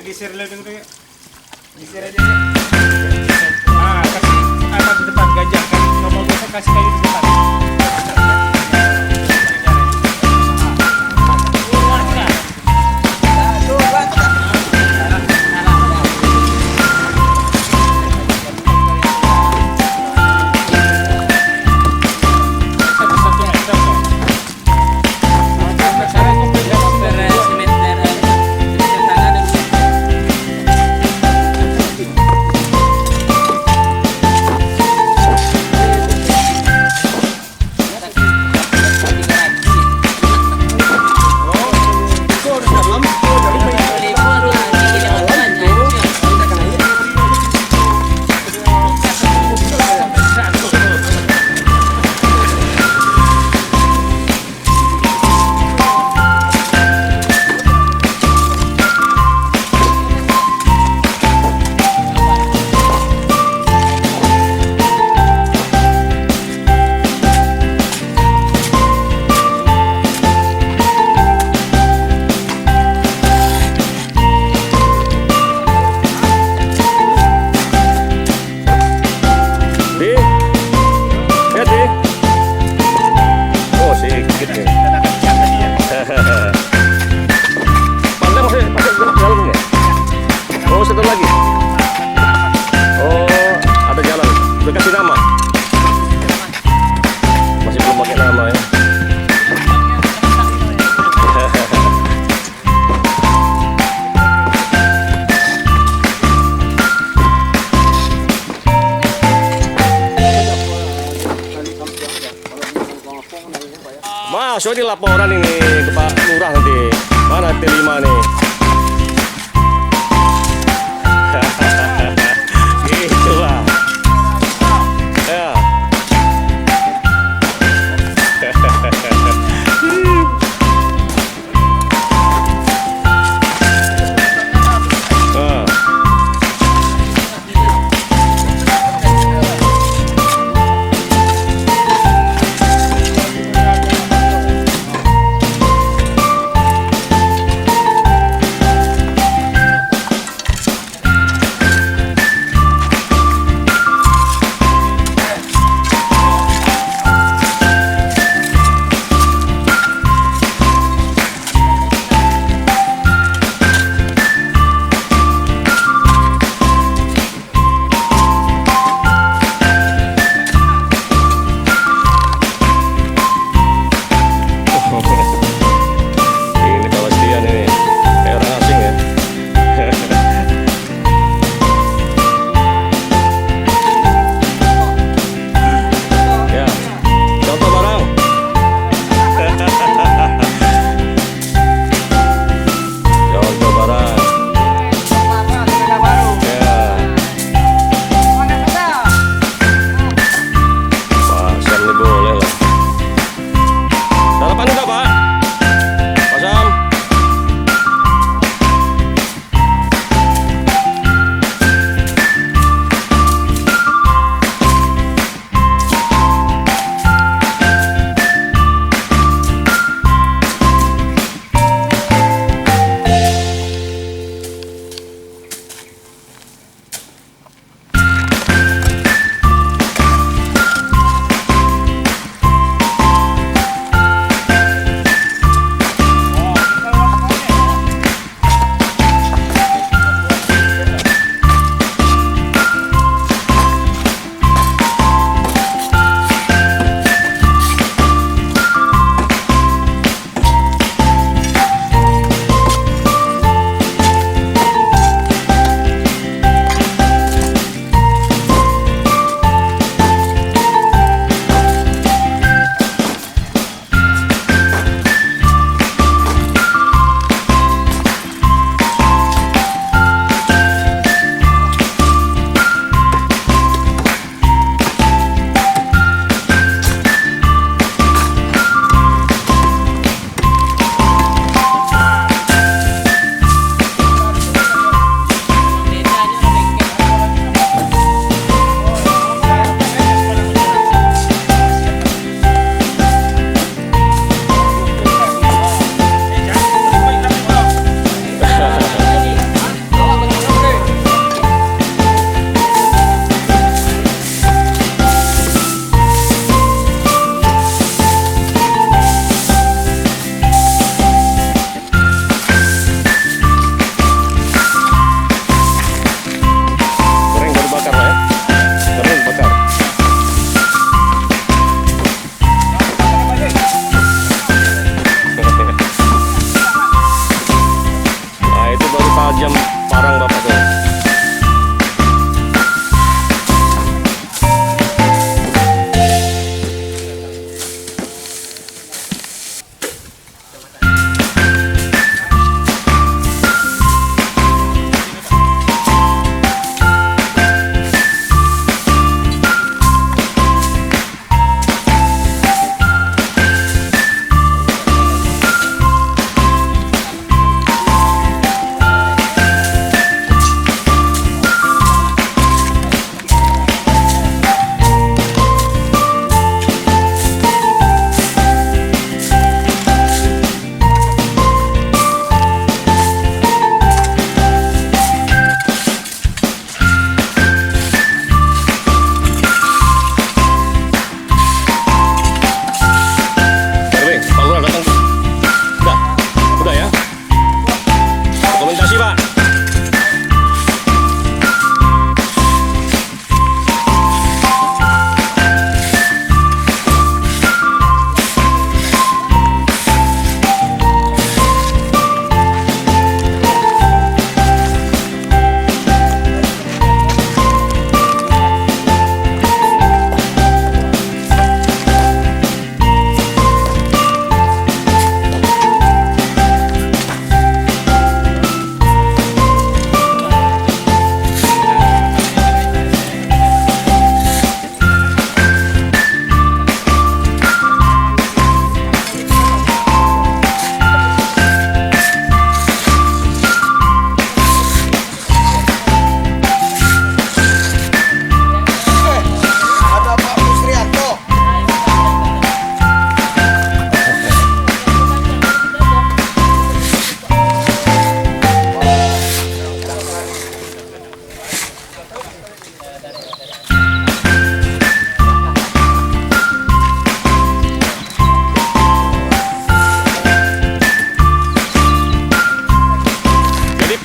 geser lagi dulu ya. Geser aja ya. Ah, kasih apa di depan gajah kan. Kalau bisa kasih kayu di depan. Mas, ini laporan ini ke Pak Lurah nanti. Mana T5 nih? Gitu lah. Ya.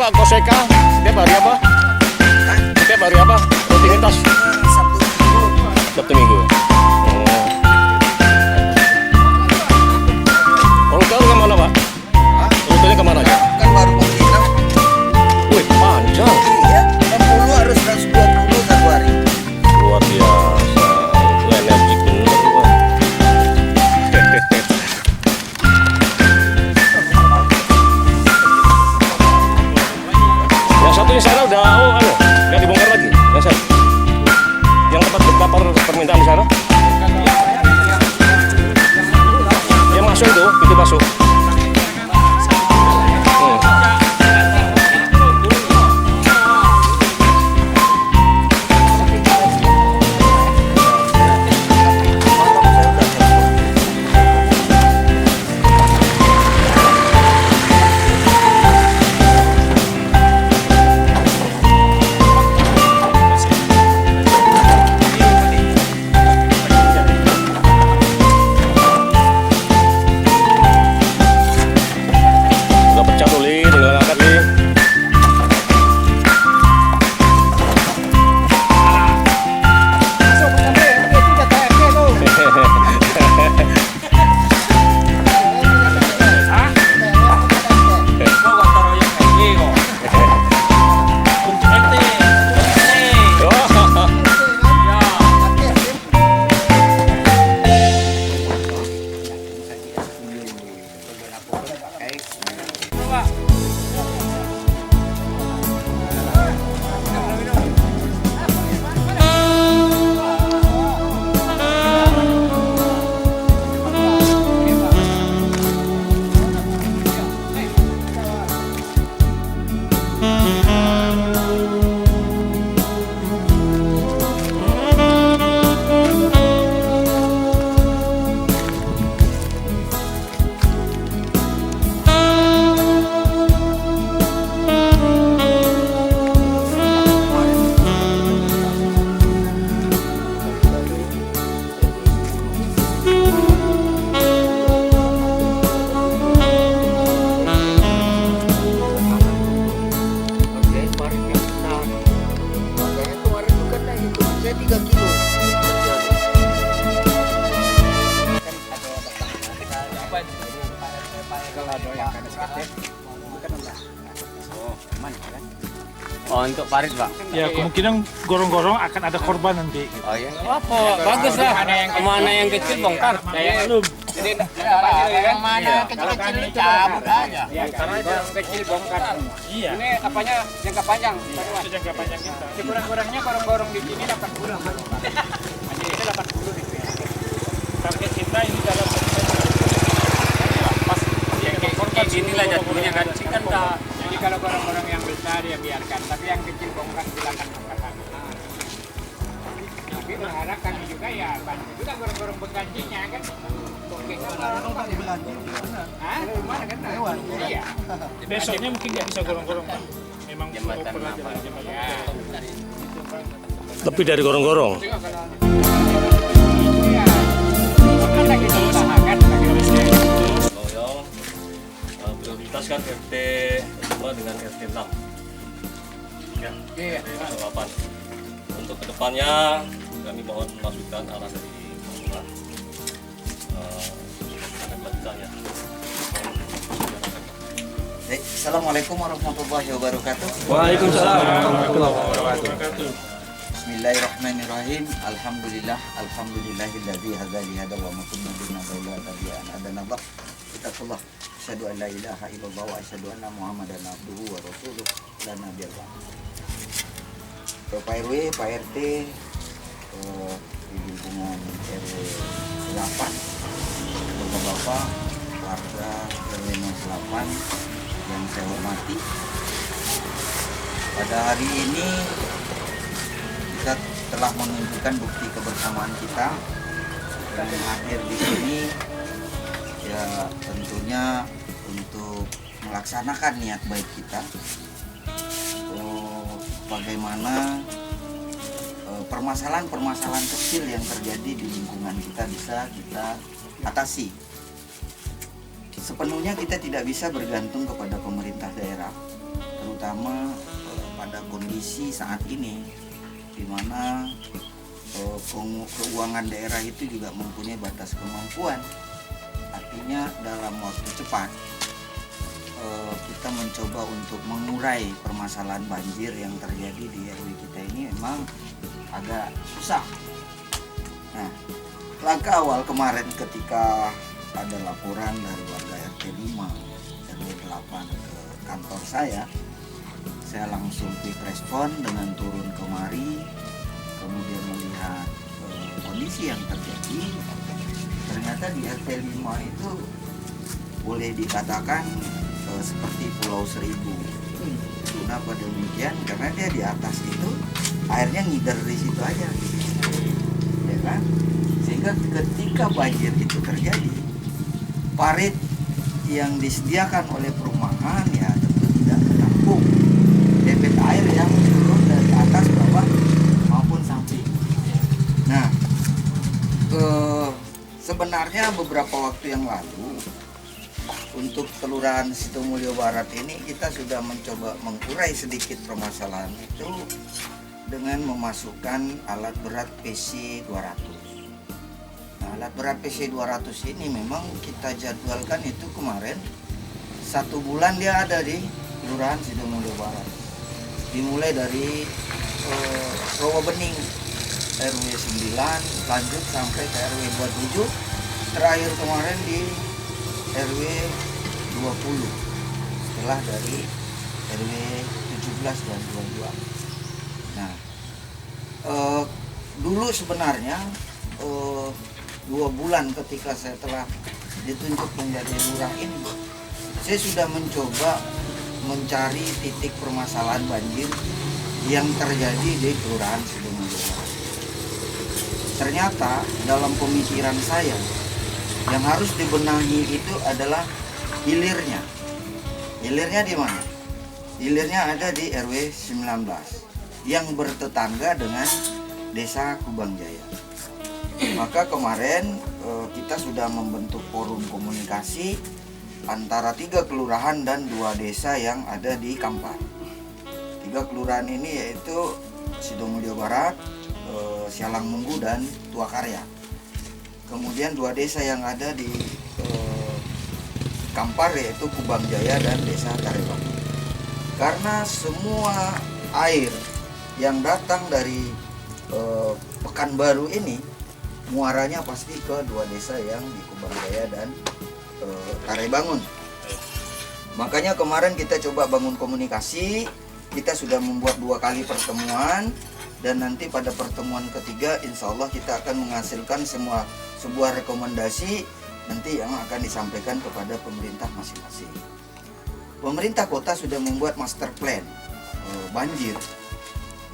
Pak Koseka setiap hari apa? Setiap hari apa? Rutinitas Sabtu Minggu. Kalau kau kemana Pak? Rutenya kemana aja? Kan baru menginap. Wih panjang. Iya, 60 harus 120 satu hari. Luar biasa. Itu energi bener Pak. Yang satu di sana udah nggak dibongkar lagi. Yang satu. Yang tempat kapal permintaan di sana. Yang masuk itu, pintu masuk. Udah pecah tuh Li, tinggal angkat Li. Makanya kemarin tuh kan itu saya 3 kilo. Kalau ada yang kena sakit, Oh, untuk parit, Pak. Ya kemungkinan gorong-gorong akan ada korban nanti. Oh iya. Apa? Bagus lah. Mana yang kecil bongkar. Kayak Belum. jadi Yang mana kecil-kecil ini cabut aja. ya karena yang kecil bongkar semua. Iya. Ini apanya jangka panjang. Itu jangka panjang kita. Sekurang-kurangnya gorong-gorong di sini dapat pulang. Jadi itu dapat puluh itu ya. Target kita ini dalam pas Yang kayak korban inilah jatuhnya kan gorong-gorong kan tak. Jadi kalau gorong-gorong yang besar ya biarkan, tapi yang kecil bongkar silakan bongkarkan. Tapi berharap kami juga ya bantu juga gorong-gorong penggantinya kan. Bongkeknya gorong-gorong pengganti. Hah? Mana kan? Iya. besoknya mungkin nggak bisa gorong-gorong Pak. Memang Jembatan oper aja apa? lah, jembatan. Ya. Lebih dari gorong-gorong. Juga kalau iya. Kan lagi diusahakan lagi Oh yang prioritas kan RT 5 dengan RT 6. Ya, Iya. RT 08. Untuk kedepannya kami mohon masukan arah dari Pak lanjutannya. Assalamualaikum warahmatullahi wabarakatuh. Waalaikumsalam. Bismillahirrahmanirrahim. Alhamdulillahilladzi hadzali hada wa ma kunna linahdhiya lawla an hadana Allah. Ittaqullah. Asyhadu an la ilaha illallah wa asyhadu anna Muhammadan abduhu wa rasuluh. La nabiyya ba'd. Pak RW, Pak RT, di lingkungan RW 8, Bapak-bapak, warga RW 08 yang saya hormati. Pada hari ini kita telah menunjukkan bukti kebersamaan kita dan akhir di sini ya tentunya untuk melaksanakan niat baik kita, bagaimana permasalahan-permasalahan kecil yang terjadi di lingkungan kita bisa kita atasi. Sepenuhnya kita tidak bisa bergantung kepada pemerintah daerah terutama pada kondisi saat ini di mana keuangan daerah itu juga mempunyai batas kemampuan. Artinya dalam waktu cepat kita mencoba untuk mengurai permasalahan banjir yang terjadi di RW kita ini memang agak susah. Nah, langkah awal kemarin ketika ada laporan dari warga RT 5 RW 8 ke kantor saya langsung quick respon dengan turun kemari, kemudian melihat kondisi yang terjadi. Ternyata di RT 5 itu boleh dikatakan seperti Pulau Seribu. Kenapa demikian? Karena dia di atas itu airnya ngider di situ aja, ya kan? Sehingga ketika banjir itu terjadi, parit yang disediakan oleh perumahan ya tentu tidak menampung debit air yang turun dari atas, bawah maupun samping. Nah, sebenarnya beberapa waktu yang lalu untuk Kelurahan Sitomulyo Barat ini kita sudah mencoba mengurai sedikit permasalahan itu dengan memasukkan alat berat PC 200. Nah, alat berat PC 200 ini memang kita jadwalkan itu kemarin 1 bulan dia ada di Kelurahan Sitomulyo Barat. Dimulai dari Rawabening RW 9 lanjut sampai ke RW 27, terakhir kemarin di RW 20 setelah dari RW 17 dan 22. Nah, dulu sebenarnya 2 bulan ketika saya telah ditunjuk menjadi lurah ini, saya sudah mencoba mencari titik permasalahan banjir yang terjadi di Kelurahan Sidomulyo Barat. Ternyata dalam pemikiran saya yang harus dibenahi itu adalah hilirnya. Hilirnya di mana? Hilirnya ada di RW 19 yang bertetangga dengan Desa Kubang Jaya. Maka kemarin kita sudah membentuk forum komunikasi antara 3 kelurahan dan 2 desa yang ada di Kampar. 3 kelurahan ini yaitu Sidomulyo Barat, Sialang Munggu dan Tua Karya. Kemudian 2 desa yang ada di Kampar yaitu Kubang Jaya dan Desa Tarebang. Karena semua air yang datang dari Pekanbaru ini muaranya pasti ke 2 desa yang di Kubang Jaya dan Tarebangun. Makanya kemarin kita coba bangun komunikasi, kita sudah membuat 2 kali pertemuan, dan nanti pada pertemuan ketiga insya Allah kita akan menghasilkan sebuah rekomendasi nanti yang akan disampaikan kepada pemerintah masing-masing. Pemerintah kota sudah membuat master plan banjir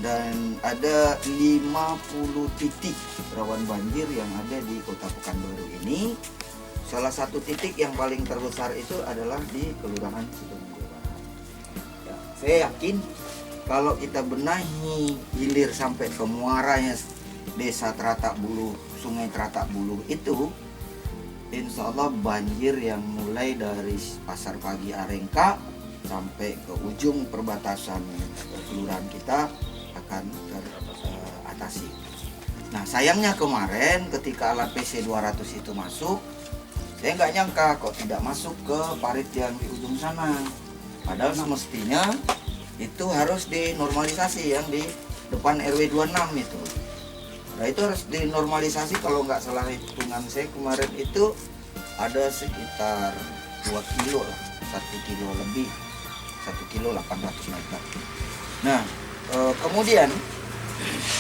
dan ada 50 titik rawan banjir yang ada di Kota Pekanbaru ini. Salah satu titik yang paling terbesar itu adalah di Kelurahan Sidomulyo Barat. Ya, saya yakin kalau kita benahi hilir sampai ke muaranya Desa Teratak Buluh, Sungai Teratak Buluh itu, insya Allah banjir yang mulai dari Pasar Pagi Arengka sampai ke ujung perbatasan kelurahan kita akan teratasi. Nah, sayangnya kemarin ketika alat PC 200 itu masuk, saya nggak nyangka kok tidak masuk ke parit yang di ujung sana. Padahal semestinya itu harus dinormalisasi yang di depan RW 26 itu. Nah, itu harus dinormalisasi, kalau nggak salah hitungan saya kemarin itu ada sekitar 2 kilo lah, 1 kilo lebih, 1 kilo 800 meter. Nah, kemudian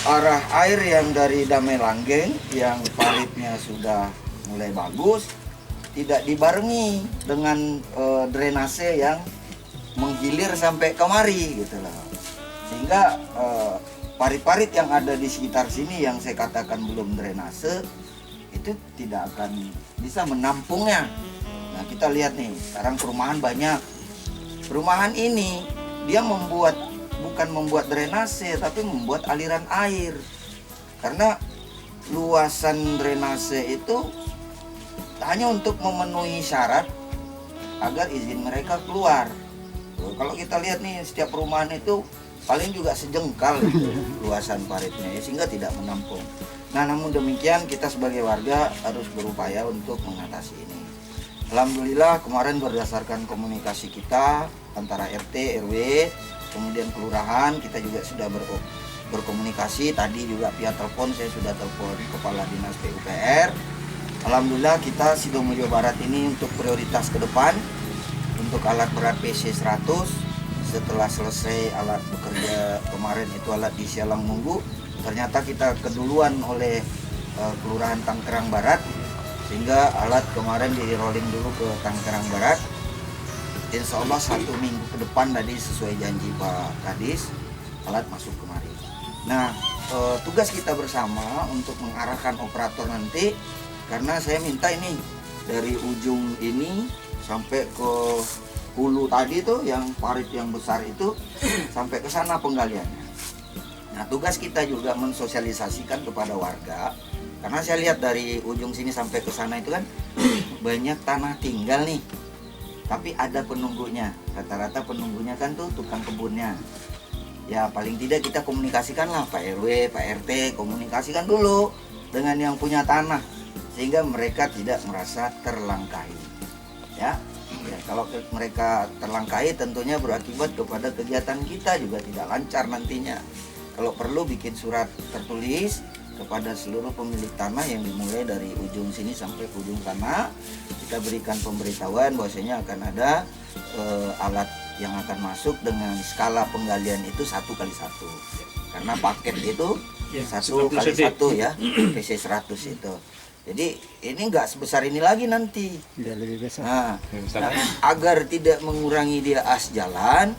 arah air yang dari Damai Langgeng yang paritnya sudah mulai bagus tidak dibarengi dengan drainase yang menghilir sampai kemari gitu loh. Sehingga parit-parit yang ada di sekitar sini yang saya katakan belum drainase itu tidak akan bisa menampungnya. Nah, kita lihat nih, sekarang perumahan banyak. Perumahan ini dia bukan membuat drainase tapi membuat aliran air. Karena luasan drainase itu hanya untuk memenuhi syarat agar izin mereka keluar. Kalau kita lihat nih setiap perumahan itu paling juga sejengkal gitu, luasan paritnya ya, sehingga tidak menampung. Nah, namun demikian kita sebagai warga harus berupaya untuk mengatasi ini. Alhamdulillah kemarin berdasarkan komunikasi kita antara RT, RW, kemudian kelurahan, kita juga sudah berkomunikasi. Tadi juga via telepon, saya sudah telepon Kepala Dinas PUPR. Alhamdulillah kita Sidomulia Barat ini untuk prioritas ke depan untuk alat berat PC 100. Setelah selesai alat bekerja kemarin itu alat di Sialang Nunggu, ternyata kita keduluan oleh Kelurahan Tanggerang Barat, sehingga alat kemarin di rolling dulu ke Tanggerang Barat. Insya Allah 1 minggu ke depan tadi sesuai janji Pak Kadis, alat masuk kemari. Nah, tugas kita bersama untuk mengarahkan operator nanti, karena saya minta ini dari ujung ini sampai ke hulu tadi tuh yang parit yang besar itu sampai ke sana penggaliannya. Nah, tugas kita juga mensosialisasikan kepada warga, karena saya lihat dari ujung sini sampai ke sana itu kan banyak tanah tinggal nih, tapi ada penunggunya. Rata-rata penunggunya kan tuh tukang kebunnya. Ya paling tidak kita komunikasikan lah Pak RW, Pak RT, komunikasikan dulu dengan yang punya tanah, sehingga mereka tidak merasa terlangkahi. Ya, kalau mereka terlangkahi tentunya berakibat kepada kegiatan kita juga tidak lancar nantinya. Kalau perlu bikin surat tertulis kepada seluruh pemilik tanah yang dimulai dari ujung sini sampai ke ujung sana, kita berikan pemberitahuan bahwasanya akan ada alat yang akan masuk dengan skala penggalian itu 1x1, karena paket itu 1x1 ya, PC 100 itu. Jadi ini nggak sebesar ini lagi nanti. Lebih besar. Nah, agar tidak mengurangi dia as jalan,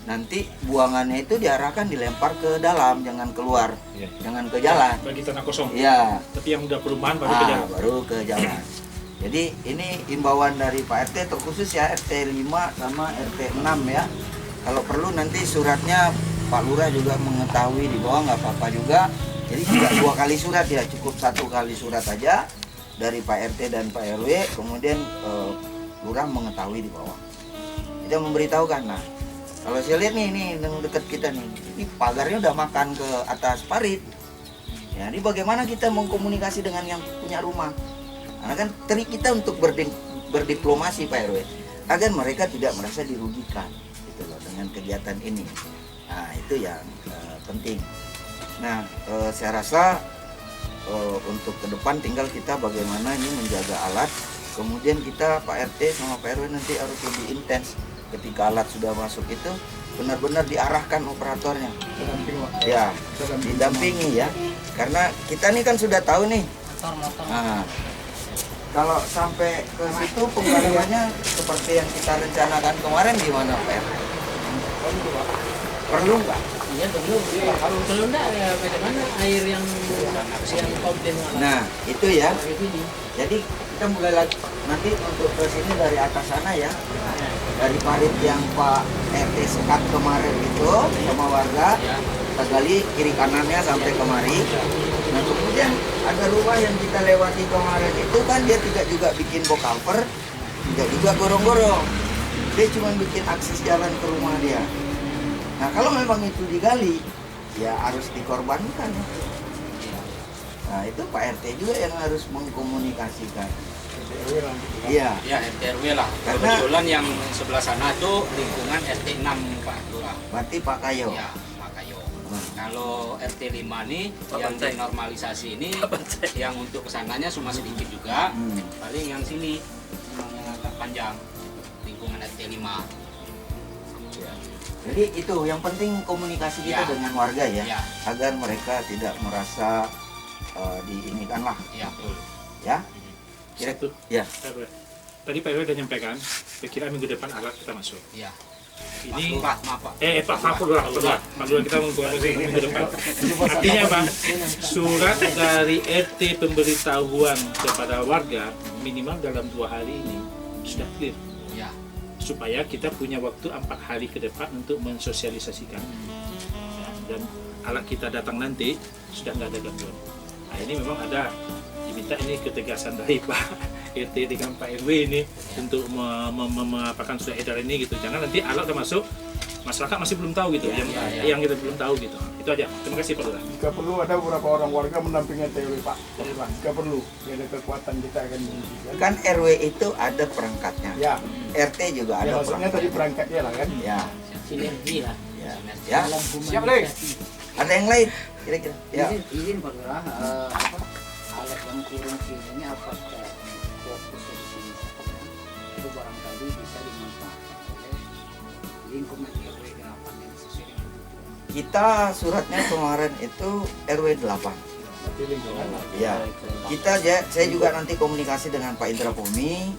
nanti buangannya itu diarahkan dilempar ke dalam, jangan keluar, jangan ke jalan. Bagi tanah kosong. Ya. Tapi yang udah perumahan baru ke jalan. Baru ke jalan. Jadi ini imbauan dari Pak RT terkhusus ya, RT 5 sama RT 6 ya. Kalau perlu nanti suratnya Pak Lurah juga mengetahui di bawah, nggak apa-apa juga. Jadi tidak 2 kali surat ya, cukup 1 kali surat aja dari Pak RT dan Pak RW, kemudian Lurah mengetahui di bawah. Kita memberitahukan. Nah, kalau saya lihat nih, ini dekat kita nih, ini pagarnya udah makan ke atas parit. Ya, ini bagaimana kita mengkomunikasi dengan yang punya rumah? Karena kan trik kita untuk berdiplomasi Pak RW, agar mereka tidak merasa dirugikan gitu loh dengan kegiatan ini. Nah, itu yang penting. Nah, saya rasa untuk ke depan tinggal kita bagaimana ini menjaga alat. Kemudian kita Pak RT sama Pak RW nanti harus lebih intens ketika alat sudah masuk itu, benar-benar diarahkan operatornya. Ya, didampingi ya. Karena kita nih kan sudah tahu nih. Nah, kalau sampai ke situ penggaliannya seperti yang kita rencanakan kemarin gimana Pak RT? Perlu nggak? Iya perlu. Kalau enggak ya bagaimana air yang komplain. Nah itu ya. Jadi kita mulai lagi nanti untuk ke sini dari atas sana ya. Dari parit yang Pak RT sekat kemarin itu sama warga, kita gali kiri kanannya sampai kemari. Nah kemudian ada rumah yang kita lewati kemarin itu kan dia tidak juga bikin box cover, tidak juga gorong-gorong. Dia cuma bikin akses jalan ke rumah dia. Nah kalau memang itu digali, ya harus dikorbankan. Nah itu Pak RT juga yang harus mengkomunikasikan. Iya. Ya RT RW lah. Kebetulan yang sebelah sana itu lingkungan RT 6 Pak Lurah. Berarti Pak Kayo. Ya Pak Kayo. Kalau RT 5 nih yang normalisasi ini yang untuk kesananya cuma sedikit juga. Paling yang sini yang agak panjang lingkungan RT 5. Jadi itu yang penting komunikasi kita dengan warga ya, agar mereka tidak merasa diinikan lah. Iya betul. Ya. Satu. Ya. Tadi Pak RW udah nyampaikan, kira minggu depan alat kita masuk. Iya. Ini Pak Pak Lurah kita mengkomunikasi minggu depan. Artinya apa? Surat dari RT pemberitahuan kepada warga minimal dalam 2 hari ini sudah clear. Iya. Supaya kita punya waktu 4 hari ke depan untuk mensosialisasikan. Ya, dan alat kita datang nanti sudah nggak ada gangguan. Nah ini memang ada diminta ini ketegasan dari Pak RT dengan Pak RW ini untuk mengapakan surat edaran ini gitu. Jangan nanti alat udah masuk, masyarakat masih belum tahu gitu, yang kita belum tahu gitu. Itu aja. Terima kasih Pak Lurah. Jika perlu ada beberapa orang warga mendampingi TW Pak. Jika perlu, ada kekuatan kita akan menghentikan. Kan RW itu ada perangkatnya. Ya, RT juga ya ada maksudnya tadi perangkatnya. perangkatnya lah kan. Ya, Sinergi lah. ya. Siap, Lei. Ada yang lain kira-kira? Ya. Izin Pak Lurah, alat yang turun sini ini apakah fokus di sini saja? Itu barangkali bisa dimanfaatkan oleh lingkungan RW 8 yang sesuai dengan kebutuhan. Kita suratnya kemarin itu RW 8. Berarti lingkungan. Ya. Saya juga nanti komunikasi dengan Pak Indra Pumi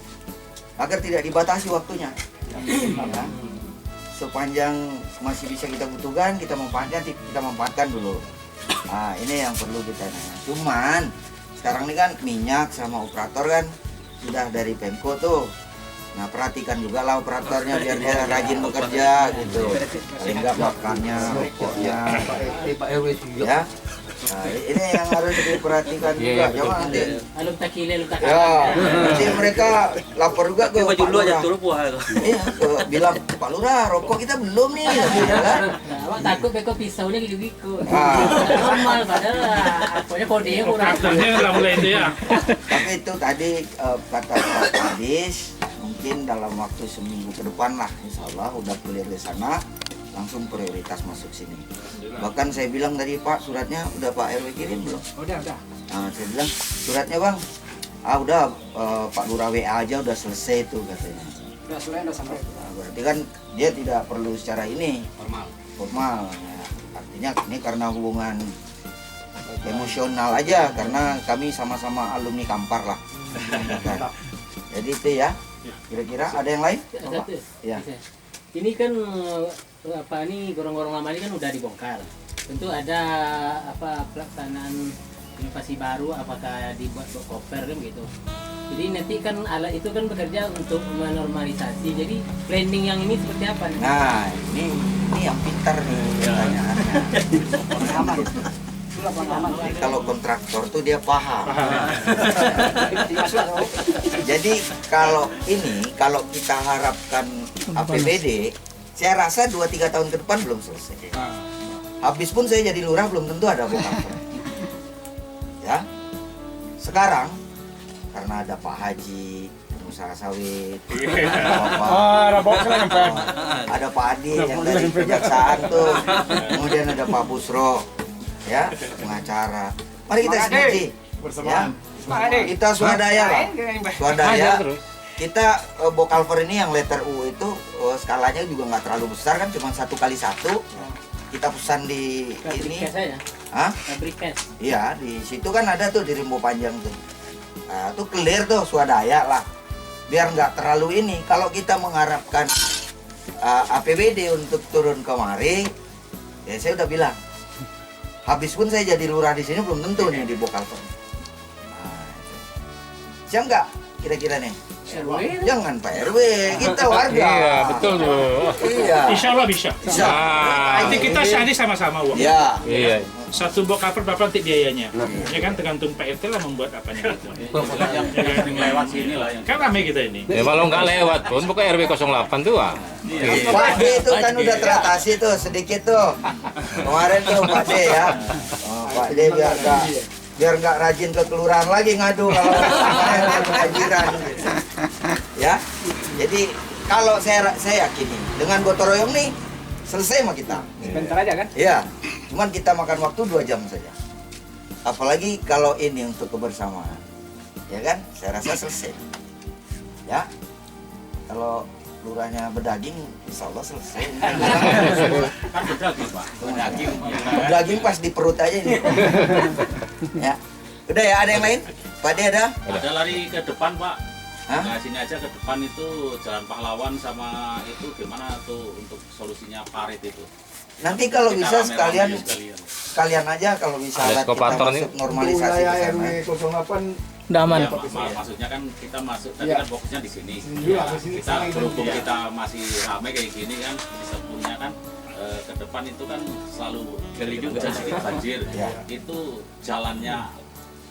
agar tidak dibatasi waktunya. Ya. Sepanjang masih bisa kita butuhkan, kita manfaatkan dulu. Nah, ini yang perlu kita nanya. Cuman sekarang ini kan minyak sama operator kan sudah dari Pemko tuh. Nah, perhatikan juga lah operatornya biar dia rajin bekerja gitu. Paling enggak makannya, rokoknya. Pak RW juga. Ya. Nah, ini yang harus diperhatikan juga. Jangan nanti Alum takile, alum tak. ya, nanti mereka lapor juga ke Pak Lurah. Iya, bilang Pak Lurah, rokok kita belum nih. Ya kan? Awak takut beko pisaunya gitu-gitu. Ah. Normal padahal apanya kodenya kurang. Operatornya nggak mulai itu ya. Tapi itu tadi kata Pak Kadis, mungkin dalam waktu seminggu ke depan lah, insya Allah udah clear di sana, langsung prioritas masuk sini. Bahkan saya bilang tadi Pak, suratnya udah Pak RW kirim belum? Udah. Nah, saya bilang suratnya Bang, udah Pak Lurah WA aja udah selesai tuh katanya. Udah selesai, udah sampai. Nah, berarti kan dia tidak perlu secara ini formal. Ya. Artinya ini karena hubungan emosional aja, karena kami sama-sama alumni Kampar lah. Kan. Jadi itu ya. Kira-kira ada yang lain? Pak? Ya. Ini kan gorong-gorong lama ini kan udah dibongkar. Tentu ada pelaksanaan inovasi baru, apakah dibuat koper kan gitu. Jadi nanti kan alat itu kan bekerja untuk menormalisasi. Jadi planning yang ini seperti apa nih? Nah, ini yang pintar nih pertanyaannya. Pengalaman. Jadi kalau kontraktor tuh dia paham. Jadi kalau kita harapkan APBD, saya rasa 2-3 tahun ke depan belum selesai. Habis pun saya jadi lurah belum tentu ada kontraktor. Ya. Sekarang karena ada Pak Haji, pengusaha sawit, ada Pak Adi yang dari kejaksaan tuh, kemudian ada Pak Busro, ya, pengacara. Mari kita sinergi, ya. Kita swadaya lah, swadaya. Kita bokalver ini yang letter U itu skalanya juga nggak terlalu besar kan, cuma 1x1. Kita pesan di ini. Hah? Iya, di situ kan ada tuh di Rimbo Panjang tuh. Nah, itu clear tuh swadaya lah. Biar nggak terlalu ini. Kalau kita mengharapkan APBD untuk turun kemari, ya saya udah bilang. Habis pun saya jadi lurah di sini belum tentu nih di Bokalver. Nah, siap nggak kira-kira nih? Jangan Pak RW, kita warga. Iya, betul tuh. Iya. Insya Allah bisa. Bisa. Nanti kita cari sama-sama uang. Ya. Iya. Satu box cover berapa nanti biayanya? Ya kan tergantung Pak RT lah membuat apanya gitu. yang lewat sini lah yang Kan ramai kita ini. Ya kalau nggak lewat pun pokoknya RW 08 tuh Pak D itu kan udah teratasi tuh sedikit tuh. Kemarin tuh Pak D ya. Oh, Pak D biar nggak rajin ke kelurahan lagi ngadu kalau kebanjiran gitu. Ya. Jadi kalau saya yakini dengan gotong royong nih selesai sama kita. Sebentar aja kan? Iya. Cuman kita makan waktu 2 jam saja. Apalagi kalau ini untuk kebersamaan. Ya kan? Saya rasa selesai. Ya. Kalau lurahnya berdaging, insya Allah selesai. kan berdaging Pak. Berdaging pas di perut aja ini. Ya. Udah ya, ada yang lain? Pak D ada? Ada lari ke depan Pak. Hah? Nah sini aja ke depan itu Jalan Pahlawan sama itu gimana tuh untuk solusinya parit itu. Nanti kalau Kita bisa rame-rame sekalian sekalian. aja kalau bisa Ada alat kita eskapator nih. masuk normalisasi Wilayah ke sana. RW 08 Daman. Ya, maksudnya kan kita masuk tadi Iya. kan fokusnya di sini. Iya, Ya, ke sini, kita sana berhubung itu. kita masih ramai kayak gini kan sebelumnya kan ke depan itu kan selalu geli juga sedikit banjir. Iya. Itu jalannya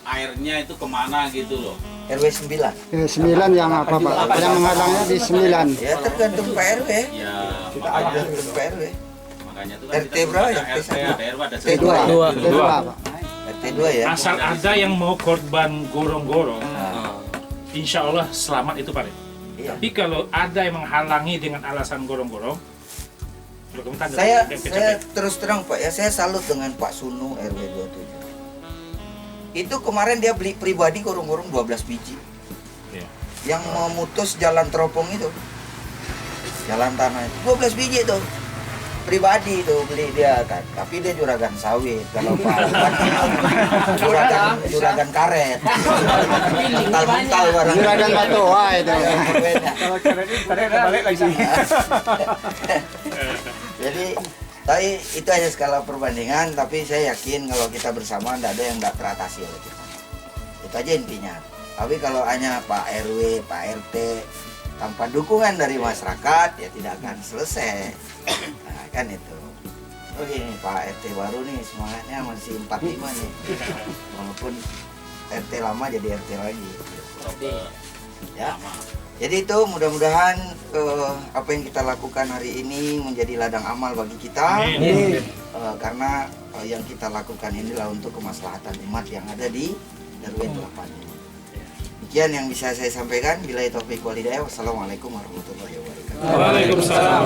airnya itu kemana gitu loh. RW 9. 9 yang apa Pak? Yang menghalangnya di 9. Ya tergantung Pak RW. Ya Tergantung Pak RW. makanya itu kan RT berapa ya? RT ada RW ada RT 2. Dua Pak. RT 2 ya. Asal ada yang mau korban gorong-gorong, insya Allah selamat itu Pak. Iya. Tapi kalau ada yang menghalangi dengan alasan gorong-gorong, berkomentar Saya dengan terus terang Pak ya, saya salut dengan Pak Sunu RW 27. Itu kemarin dia beli pribadi gorong-gorong 12 biji. Iya. Yang memutus jalan teropong itu. Jalan tanah itu 12 biji itu. Pribadi itu beli dia kan. Tapi dia juragan sawit. Kalau Pak juragan karet. Mental-mental barang. Juragan batoa itu. Kalau karet ini tarik balik lagi. Jadi tapi itu hanya skala perbandingan, tapi saya yakin kalau kita bersama tidak ada yang tidak teratasi oleh kita. Itu aja intinya. Tapi kalau hanya Pak RW, Pak RT tanpa dukungan dari masyarakat ya tidak akan selesai. Nah, kan itu. Oh gini Pak RT baru nih semangatnya masih 45 nih. Walaupun RT lama jadi RT lagi. Ya. Jadi itu mudah-mudahan apa yang kita lakukan hari ini menjadi ladang amal bagi kita. Karena yang kita lakukan inilah untuk kemaslahatan umat yang ada di RW 8. Demikian yang bisa saya sampaikan. Billahi taufiq wal hidayah. Wassalamualaikum warahmatullahi wabarakatuh. Waalaikumsalam.